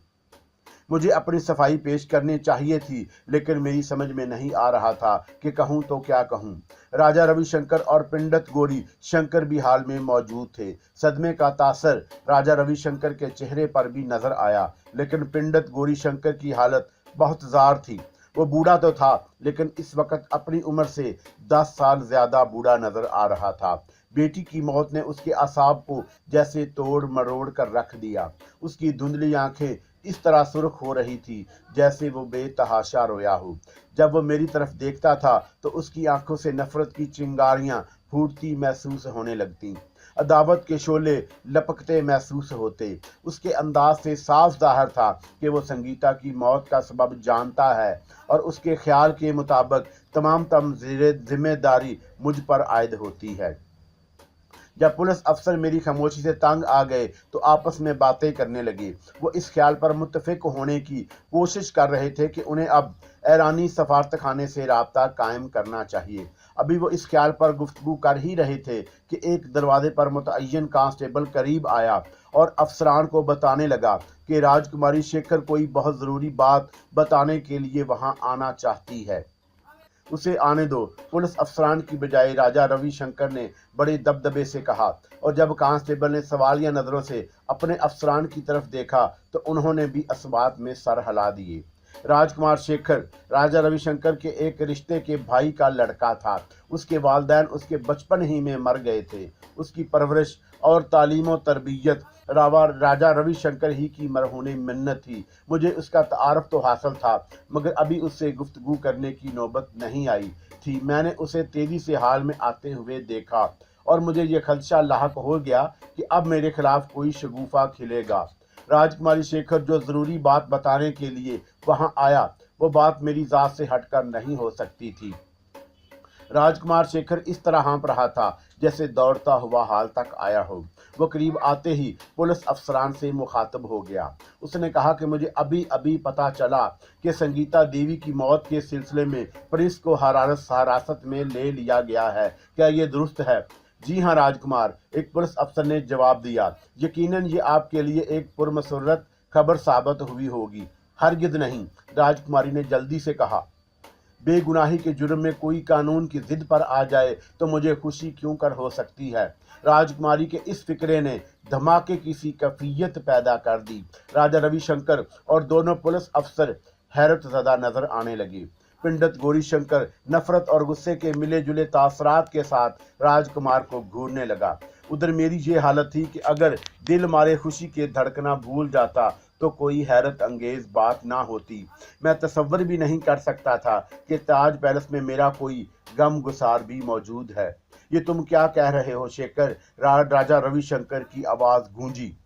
Speaker 2: मुझे अपनी सफाई पेश करनी चाहिए थी, लेकिन मेरी समझ में नहीं आ रहा था कि कहूँ तो क्या कहूँ। राजा रविशंकर और पंडित गौरी शंकर भी हाल में मौजूद थे। सदमे का तासर राजा रविशंकर के चेहरे पर भी नजर आया, लेकिन पंडित गौरी शंकर की हालत बहुत ज़ार थी। वो बूढ़ा तो था, लेकिन इस वक्त अपनी उम्र से 10 साल ज़्यादा बूढ़ा नजर आ रहा था। बेटी की मौत ने उसके असाब को जैसे तोड़ मरोड़ कर रख दिया। उसकी धुंधली आंखें इस तरह सुर्ख हो रही थी जैसे वो बेतहाशा रोया हो। जब वो मेरी तरफ देखता था तो उसकी आंखों से नफरत की चिंगारियां फूटती महसूस होने लगती। अदावत के शोले लपकते महसूस होते। उसके अंदाज से साफ जाहिर था कि वो संगीता की मौत का सबब जानता है और उसके ख्याल के मुताबिक तमाम जिम्मेदारी मुझ पर आयद होती है। जब पुलिस अफसर मेरी खामोशी से तंग आ गए तो आपस में बातें करने लगे। वो इस ख्याल पर मुत्तफिक होने की कोशिश कर रहे थे कि उन्हें अब ईरानी सफारतखाने से राब्ता कायम करना चाहिए। अभी वो इस ख्याल पर गुफ्तगू कर ही रहे थे कि एक दरवाजे पर मुतअय्यन कांस्टेबल करीब आया और अफसरान को बताने लगा कि राजकुमारी शेखर कोई बहुत ज़रूरी बात बताने के लिए वहाँ आना चाहती है, उसे आने दो। पुलिस अफसरान की बजाय राजा रविशंकर ने बड़े दबदबे से कहा, और जब कांस्टेबल ने सवालिया नज़रों से अपने अफसरान की तरफ देखा तो उन्होंने भी असबात में सर हिला दिए। राजकुमार शेखर राजा रविशंकर के एक रिश्ते के भाई का लड़का था। उसके वालिदैन उसके बचपन ही में मर गए थे। उसकी परवरिश और तालीम और तरबियत राजा रविशंकर ही की मरहूने मिन्नत थी। मुझे उसका तारफ़ तो हासिल था, मगर अभी उससे गुफ्तगू करने की नौबत नहीं आई थी। मैंने उसे तेज़ी से हाल में आते हुए देखा और मुझे ये खदशा लाहक हो गया कि अब मेरे खिलाफ कोई शगुफा खिलेगा। राजकुमारी शेखर जो ज़रूरी बात बताने के लिए वहाँ आया, वो बात मेरी ज़ात से हटकर नहीं हो सकती थी। राजकुमार शेखर इस तरह हाँप रहा था जैसे दौड़ता हुआ हाल तक आया हो। वो करीब आते ही पुलिस अफसरान से मुखातब हो गया। उसने कहा कि मुझे अभी अभी पता चला कि संगीता देवी की मौत के सिलसिले में प्रिंस को हिरासत में ले लिया गया है। क्या ये दुरुस्त है? जी हाँ राजकुमार, एक पुलिस अफसर ने जवाब दिया। यकीनन ये आपके लिए एक पुरमसरत खबर साबित हुई होगी। हरगिज़ नहीं, राजकुमारी ने जल्दी से कहा। बेगुनाही के जुर्म में कोई कानून की जिद पर आ जाए तो मुझे खुशी क्यों कर हो सकती है। राजकुमारी के इस फिक्रे ने धमाके की सी कैफियत पैदा कर दी। राजा रविशंकर और दोनों पुलिस अफसर हैरत ज़दा नजर आने लगे। पंडित गौरीशंकर नफरत और गुस्से के मिले जुले तासरात के साथ राजकुमार को घूरने लगा। उधर मेरी ये हालत थी कि अगर दिल मारे खुशी के धड़कना भूल जाता तो कोई हैरत अंगेज बात ना होती। मैं तसव्वुर भी नहीं कर सकता था कि ताज पैलेस में मेरा कोई गम गुसार भी मौजूद है। ये तुम क्या कह रहे हो शेखर? राजा रविशंकर की आवाज़ गूंजी।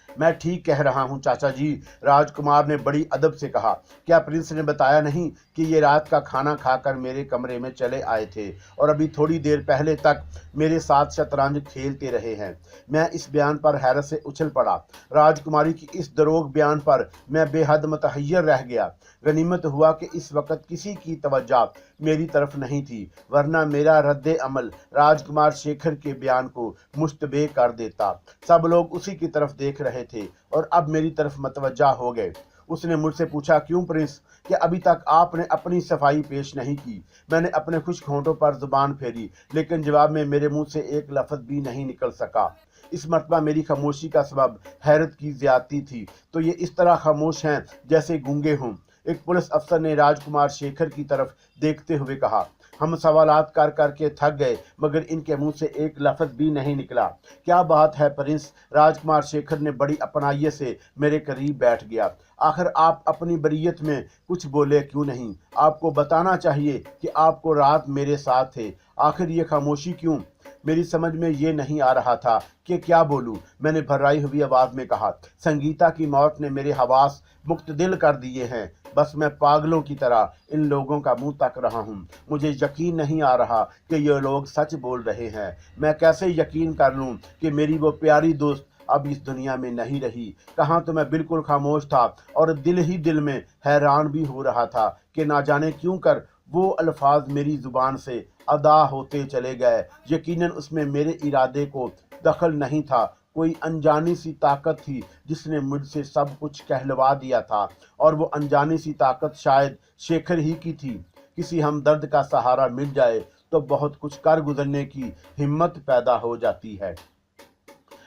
Speaker 2: मैं ठीक कह रहा हूँ चाचा जी, राजकुमार ने बड़ी अदब से कहा। क्या प्रिंस ने बताया नहीं कि ये रात का खाना खाकर मेरे कमरे में चले आए थे और अभी थोड़ी देर पहले तक मेरे साथ शतरंज खेलते रहे हैं? मैं इस बयान पर हैरत से उछल पड़ा। राजकुमारी की इस दरोग बयान पर मैं बेहद मुतहय्यर रह गया। गनीमत हुआ कि इस वक्त किसी की तवज्जो मेरी तरफ नहीं थी, वरना मेरा रद्द अमल राजकुमार शेखर के बयान को मुश्तबे कर देता। सब लोग उसी की तरफ देख रहे थे और अब मेरी तरफ मतवज्जा हो गए। उसने मुझसे पूछा, क्यों प्रिंस, कि अभी तक आपने अपनी सफाई पेश नहीं की? मैंने अपने खुश्क होंठों पर जुबान फेरी, लेकिन जवाब में मेरे मुंह से एक लफ्ज़ भी नहीं निकल सका। इस मरतबा मेरी खामोशी का सबब हैरत की ज्यादती थी। तो ये इस तरह खामोश हैं जैसे गूंगे हों। एक पुलिस अफसर ने राजकुमार शेखर की तरफ देखते हुए कहा। हम सवालात कर करके थक गए, मगर इनके मुंह से एक लफ्ज़ भी नहीं निकला। क्या बात है प्रिंस? राजकुमार शेखर ने बड़ी अपनाइयत से मेरे करीब बैठ गया। आखिर आप अपनी बरीयत में कुछ बोले क्यों नहीं? आपको बताना चाहिए कि आपको रात मेरे साथ थे। आखिर ये खामोशी क्यों? मेरी समझ में ये नहीं आ रहा था कि क्या बोलूं। मैंने भर्राई हुई आवाज़ में कहा, संगीता की मौत ने मेरे हवास मुख्तदिल कर दिए हैं। बस मैं पागलों की तरह इन लोगों का मुंह तक रहा हूं। मुझे यकीन नहीं आ रहा कि ये लोग सच बोल रहे हैं। मैं कैसे यकीन कर लूं कि मेरी वो प्यारी दोस्त अब इस दुनिया में नहीं रही। कहाँ तो मैं बिल्कुल खामोश था और दिल ही दिल में हैरान भी हो रहा था कि ना जाने क्यों कर वो अल्फाज मेरी ज़ुबान से अदा होते चले गए। यकीनन उसमें मेरे इरादे को दखल नहीं था। कोई अनजानी सी ताकत थी जिसने मुझसे सब कुछ कहलवा दिया था, और वो अनजानी सी ताकत शायद शेखर ही की थी। किसी हमदर्द का सहारा मिल जाए तो बहुत कुछ कर गुजरने की हिम्मत पैदा हो जाती है।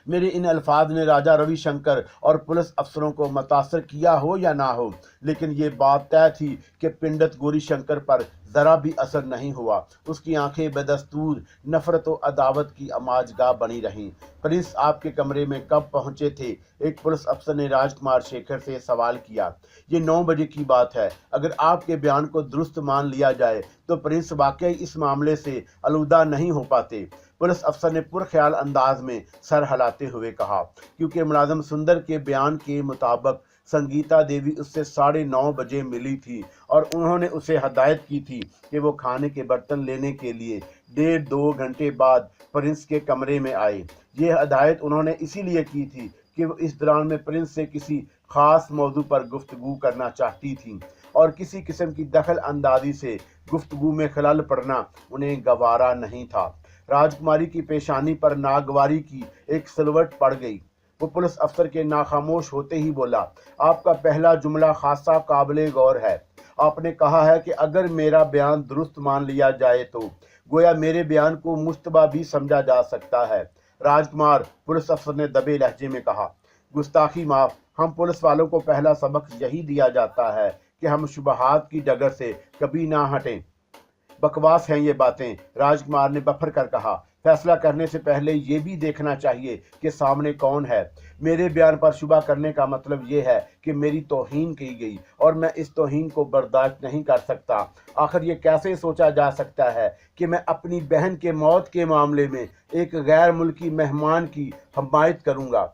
Speaker 2: मेरे इन अल्फाज ने राजा रविशंकर और पुलिस अफसरों को मुतासर किया हो या ना हो, लेकिन ये बात तय थी कि पंडित गौरीशंकर पर जरा भी असर नहीं हुआ। उसकी आंखें बदस्तूर नफरत और अदावत की अमाजगाह बनी रहीं। प्रिंस आपके कमरे में कब पहुंचे थे? एक पुलिस अफसर ने राजकुमार शेखर से सवाल किया। ये 9 बजे की बात है। अगर आपके बयान को दुरुस्त मान लिया जाए तो प्रिंस वाकई इस मामले से आलूदा नहीं हो पाते। पुलिस अफसर ने पुरख्याल अंदाज में सर हिलाते हुए कहा, क्योंकि मुलाजिम सुंदर के बयान के मुताबिक संगीता देवी उससे 9:30 बजे मिली थी और उन्होंने उसे हदायत की थी कि वो खाने के बर्तन लेने के लिए 1.5-2 घंटे बाद प्रिंस के कमरे में आए। ये हदायत उन्होंने इसीलिए की थी कि वो इस दौरान में प्रिंस से किसी खास मौजू पर गुफ्तगू करना चाहती थी और किसी किस्म की दखल अंदाजी से गुफ्तगू में खलल पड़ना उन्हें गवारा नहीं था। राजकुमारी की पेशानी पर नागवारी की एक सिलवट पड़ गई। वो पुलिस अफसर के नाखामोश होते ही बोला, आपका पहला जुमला खासा काबिले गौर है। आपने कहा है कि अगर मेरा बयान दुरुस्त मान लिया जाए तो गोया मेरे बयान को मुश्तबा भी समझा जा सकता है। राजकुमार, पुलिस अफसर ने दबे लहजे में कहा, गुस्ताखी माफ। हम पुलिस वालों को पहला सबक यही दिया जाता है कि हम शुबहात की डगर से कभी ना हटें। बकवास हैं ये बातें, राजकुमार ने बफर कर कहा। फैसला करने से पहले ये भी देखना चाहिए कि सामने कौन है। मेरे बयान पर शुबा करने का मतलब ये है कि मेरी तौहीन की गई और मैं इस तौहीन को बर्दाश्त नहीं कर सकता। आखिर ये कैसे सोचा जा सकता है कि मैं अपनी बहन के मौत के मामले में एक गैर मुल्की मेहमान की हमायत करूंगा?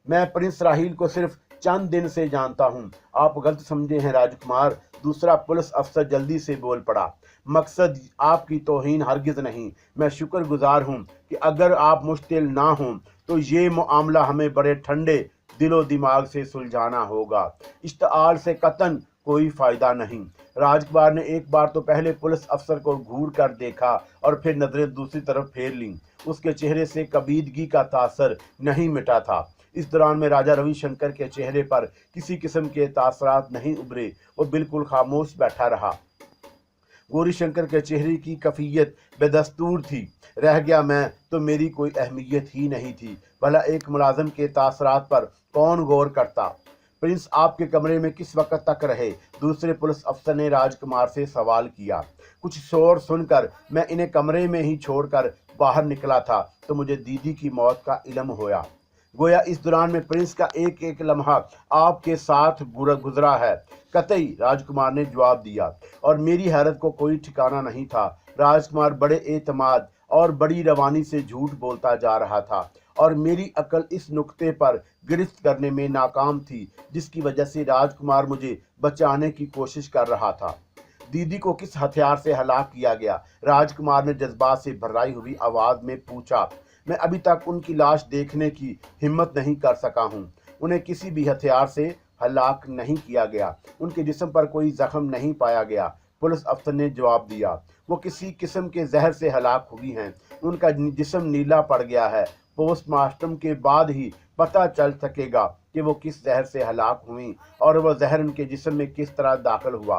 Speaker 2: मैं प्रिंस राहील को सिर्फ चंद दिन से जानता हूं। आप गलत समझे हैं राजकुमार। दूसरा पुलिस अफसर जल्दी से बोल पड़ा। मकसद आपकी तौहीन हरगिज नहीं। मैं शुक्रगुजार हूं कि अगर आप मुश्तिल ना हों तो ये मामला हमें बड़े ठंडे दिलो दिमाग से सुलझाना होगा। इश्तिआल से कतन कोई फायदा नहीं। राजकुमार ने एक बार तो पहले पुलिस अफसर को घूर कर देखा और फिर नजरें दूसरी तरफ फेर लीं। उसके चेहरे से कबीदगी का तासर नहीं मिटा था। इस दौरान में राजा रविशंकर के चेहरे पर किसी किस्म के तासरात नहीं उभरे। वो बिल्कुल खामोश बैठा रहा। गौरीशंकर के चेहरे की कफियत बेदस्तूर थी। रह गया मैं तो मेरी कोई अहमियत ही नहीं थी। भला एक मुलाजिम के तासरात पर कौन गौर करता? प्रिंस आपके कमरे में किस वक्त तक रहे? दूसरे पुलिस अफसर ने राजकुमार से सवाल किया। कुछ शोर सुनकर मैं इन्हें कमरे में ही छोड़कर बाहर निकला था तो मुझे दीदी की मौत का इल्म होया। गोया इस दौरान में प्रिंस का एक एक लम्हा आपके साथ गुजरा है। कतई, राजकुमार ने जवाब दिया, और मेरी हैरत को कोई ठिकाना नहीं था। राजकुमार बड़े एतमाद और बड़ी रवानी से झूठ बोलता जा रहा था और मेरी अकल इस नुक्ते पर गिरफ्त करने में नाकाम थी, जिसकी वजह से राजकुमार मुझे बचाने की कोशिश कर रहा था। दीदी को किस हथियार से हलाक किया गया? राजकुमार ने जज्बात से भराई हुई आवाज में पूछा। मैं अभी तक उनकी लाश देखने की हिम्मत नहीं कर सका हूँ। उन्हें किसी भी हथियार से हलाक नहीं किया गया। उनके जिस्म पर कोई जख्म नहीं पाया गया। पुलिस अफसर ने जवाब दिया। वो किसी किस्म के जहर से हलाक हुई हैं। उनका जिस्म नीला पड़ गया है। पोस्टमार्टम के बाद ही पता चल सकेगा कि वो किस जहर से हलाक हुई और वह जहर उनके जिस्म में किस तरह दाखिल हुआ।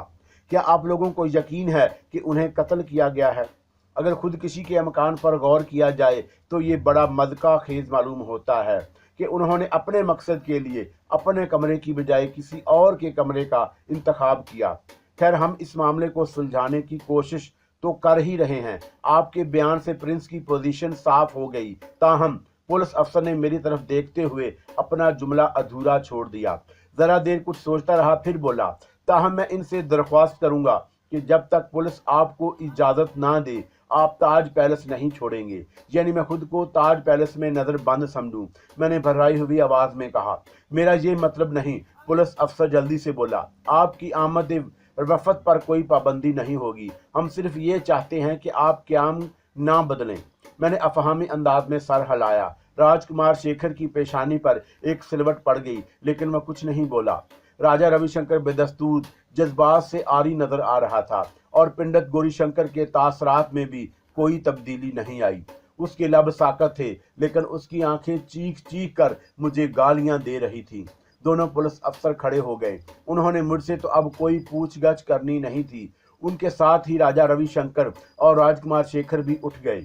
Speaker 2: क्या आप लोगों को यकीन है कि उन्हें कत्ल किया गया है? अगर खुदकुशी के अमकान पर गौर किया जाए तो ये बड़ा मदका खेज मालूम होता है कि उन्होंने अपने मकसद के लिए अपने कमरे की बजाय किसी और के कमरे का इंतखाब किया। खैर, हम इस मामले को सुलझाने की कोशिश तो कर ही रहे हैं। आपके बयान से प्रिंस की पोजीशन साफ हो गई। ताहम पुलिस अफसर ने मेरी तरफ देखते हुए अपना जुमला अधूरा छोड़ दिया। जरा देर कुछ सोचता रहा, फिर बोला, ताहम मैं इनसे दरख्वास्त करूंगा कि जब तक पुलिस आपको इजाजत ना दे आप ताज पैलेस नहीं छोड़ेंगे। यानी मैं खुद को ताज पैलेस में नजर बंद समझूं। मैंने भर्राई हुई आवाज में कहा। मेरा ये मतलब नहीं। पुलिस अफसर जल्दी से बोला। आपकी आमद वफद पर कोई पाबंदी नहीं होगी। हम सिर्फ ये चाहते हैं कि आप क्याम ना बदलें। मैंने अफहामी अंदाज में सर हिलाया। राजकुमार शेखर की पेशानी पर एक सिलवट पड़ गई, लेकिन वह कुछ नहीं बोला। राजा रविशंकर बेदस्तूर जज्बात से आरी नजर आ रहा था और पंडित गौरीशंकर के तासरात में भी कोई तब्दीली नहीं आई। उसके लब साकत थे, लेकिन उसकी आंखें चीख चीख कर मुझे गालियां दे रही थीं। दोनों पुलिस अफसर खड़े हो गए। उन्होंने मुझसे तो अब कोई पूछगछ करनी नहीं थी। उनके साथ ही राजा रविशंकर और राजकुमार शेखर भी उठ गए।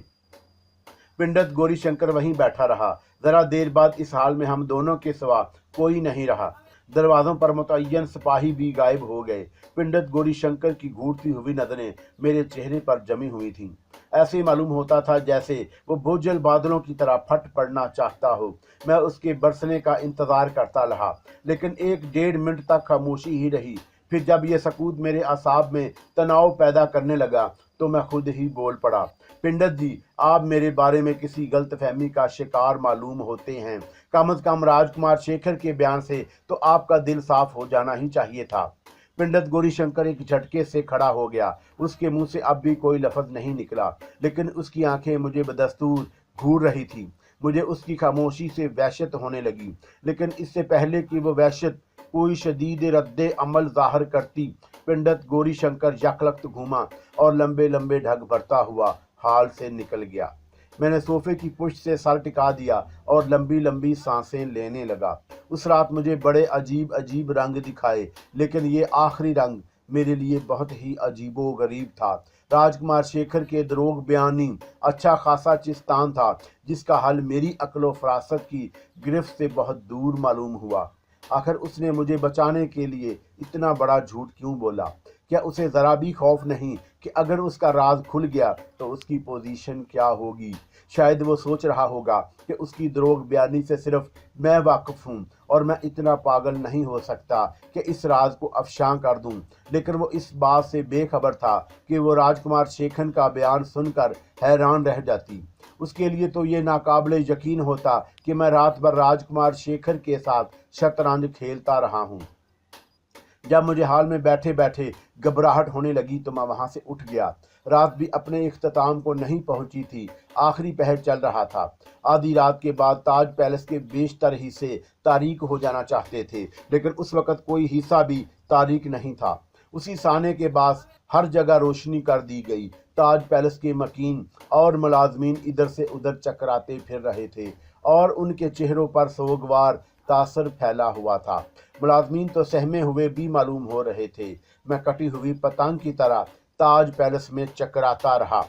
Speaker 2: पंडित गौरीशंकर वहीं बैठा रहा। जरा देर बाद इस हाल में हम दोनों के सिवा कोई नहीं रहा। दरवाज़ों पर मुतय्यन सिपाही भी गायब हो गए। पिंडित गौरीशंकर की घूरती हुई नज़रें मेरे चेहरे पर जमी हुई थीं। ऐसे मालूम होता था जैसे वो बोझल बादलों की तरह फट पड़ना चाहता हो। मैं उसके बरसने का इंतज़ार करता रहा, लेकिन 1-1.5 मिनट तक खामोशी ही रही। फिर जब यह सकूत मेरे असाब में तनाव पैदा करने लगा तो मैं खुद ही बोल पड़ा। पिंडित जी, आप मेरे बारे में किसी गलतफहमी का शिकार मालूम होते हैं। कम से कम राजकुमार शेखर के बयान से तो आपका दिल साफ हो जाना ही चाहिए था। पंडित गौरीशंकर एक झटके से खड़ा हो गया। उसके मुंह से अब भी कोई लफ्ज नहीं निकला, लेकिन उसकी आंखें मुझे बदस्तूर घूर रही थी। मुझे उसकी खामोशी से वहशत होने लगी, लेकिन इससे पहले कि वो वहशत कोई शदीद रद्दे अमल जाहिर करती, पंडित गौरीशंकर यकलख्त घूमा और लंबे लंबे ढग भरता हुआ हाल से निकल गया। मैंने सोफे की पुष्ट से सर टिका दिया और लंबी लंबी सांसें लेने लगा। उस रात मुझे बड़े अजीब अजीब रंग दिखाए, लेकिन ये आखिरी रंग मेरे लिए बहुत ही अजीबो गरीब था। राजकुमार शेखर के दरोग बयानी अच्छा खासा चिस्तान था, जिसका हल मेरी अक्ल फरासत की गिरफ्त से बहुत दूर मालूम हुआ। आखिर उसने मुझे बचाने के लिए इतना बड़ा झूठ क्यों बोला? क्या उसे ज़रा भी खौफ नहीं कि अगर उसका राज खुल गया तो उसकी पोजीशन क्या होगी? शायद वो सोच रहा होगा कि उसकी दरोग बयानी से सिर्फ मैं वाकिफ हूँ और मैं इतना पागल नहीं हो सकता कि इस राज को अफशां कर दूँ। लेकिन वो इस बात से बेखबर था कि वो राजकुमार शेखर का बयान सुनकर हैरान रह जाती। उसके लिए तो ये नाकाबिले यकीन होता कि मैं रात भर राजकुमार शेखर के साथ शतरंज खेलता रहा हूँ। जब मुझे हाल में बैठे बैठे घबराहट होने लगी तो मैं वहां से उठ गया। रात भी अपने इख्तिताम को नहीं पहुंची थी। आखिरी पहर चल रहा था। आधी रात के बाद ताज पैलेस के बेशतर हिस्से तारीक हो जाना चाहते थे, लेकिन उस वक़्त कोई हिस्सा भी तारीक नहीं था। उसी साने के पास हर जगह रोशनी कर दी गई। ताज पैलेस के मकीन और मुलाजमीन इधर से उधर चकराते फिर रहे थे और उनके चेहरों पर सोगवार तासर फैला हुआ था। मुलाजमीन तो सहमे हुए भी मालूम हो रहे थे। मैं कटी हुई पतंग की तरह ताज पैलेस में चकराता रहा।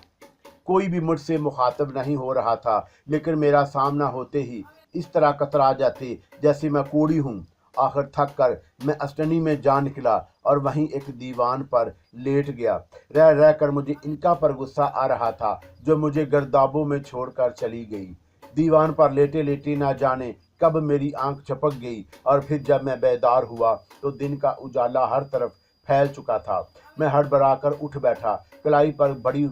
Speaker 2: कोई भी मुझसे मुखातब नहीं हो रहा था, लेकिन मेरा सामना होते ही इस तरह कतरा जाते जैसे मैं कोड़ी हूँ। आखिर थक कर मैं अस्टनी में जा निकला और वहीं एक दीवान पर लेट गया। रह रह कर मुझे इनका पर गुस्सा आ रहा था जो मुझे गर्दाबों में छोड़कर चली गई। दीवान पर लेटे लेटे ना जाने कब मेरी आंख झपक गई और फिर जब मैं बेदार हुआ तो दिन का उजाला हर तरफ फैल चुका था। मैं हड़बड़ाकर उठ बैठा। कलाई पर बड़ी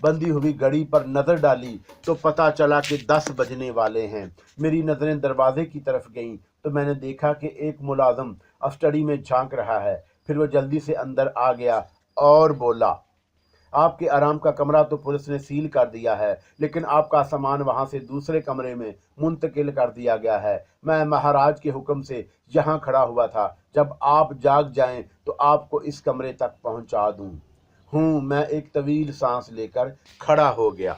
Speaker 2: बंदी हुई घड़ी पर नजर डाली तो पता चला कि 10 बजने वाले हैं। मेरी नजरें दरवाजे की तरफ गईं तो मैंने देखा कि एक मुलाजम स्टडी में झांक रहा है। फिर वो जल्दी से अंदर आ गया और बोला, आपके आराम का कमरा तो पुलिस ने सील कर दिया है, लेकिन आपका सामान वहां से दूसरे कमरे में मुंतकिल कर दिया गया है। मैं महाराज के हुक्म से यहाँ खड़ा हुआ था। जब आप जाग जाएं तो आपको इस कमरे तक पहुंचा दूं। मैं एक तवील सांस लेकर खड़ा हो गया।